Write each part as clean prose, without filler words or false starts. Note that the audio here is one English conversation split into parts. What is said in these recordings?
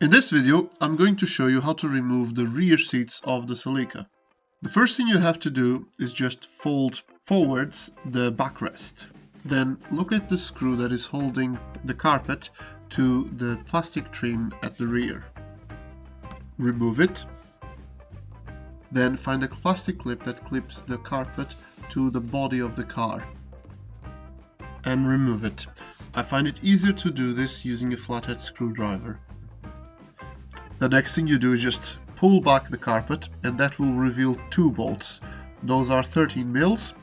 In this video, I'm going to show you how to remove the rear seats of the Celica. The first thing you have to do is just fold forwards the backrest. Then look at the screw that is holding the carpet to the plastic trim at the rear. Remove it. Then find a plastic clip that clips the carpet to the body of the car and remove it. I find it easier to do this using a flathead screwdriver. The next thing you do is just pull back the carpet, and that will reveal two bolts. Those are 13 mils,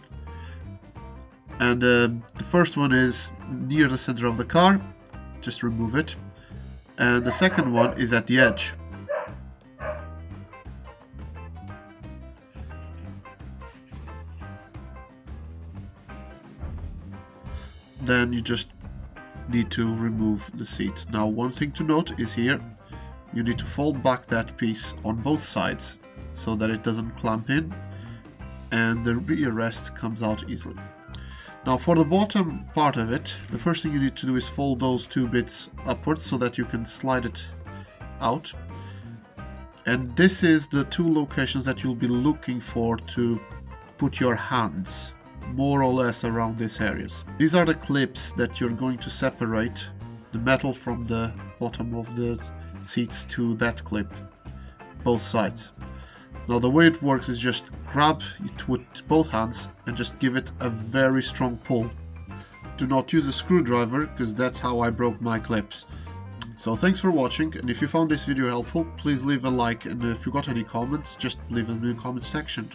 and the first one is near the center of the car, just remove it, and the second one is at the edge. Then you just need to remove the seat. Now, one thing to note is here you need to fold back that piece on both sides so that it doesn't clamp in and the rear rest comes out easily. Now, for the bottom part of it, the first thing you need to do is fold those two bits upwards so that you can slide it out. And this is the two locations that you'll be looking for to put your hands, more or less around these areas. These are the clips that you're going to separate the metal from the bottom of the seats to that clip, both sides. Now, the way it works is just grab it with both hands and just give it a very strong pull. Do not use a screwdriver, because that's how I broke my clips. So thanks for watching, and if you found this video helpful, please leave a like, and if you got any comments, just leave them in the comment section.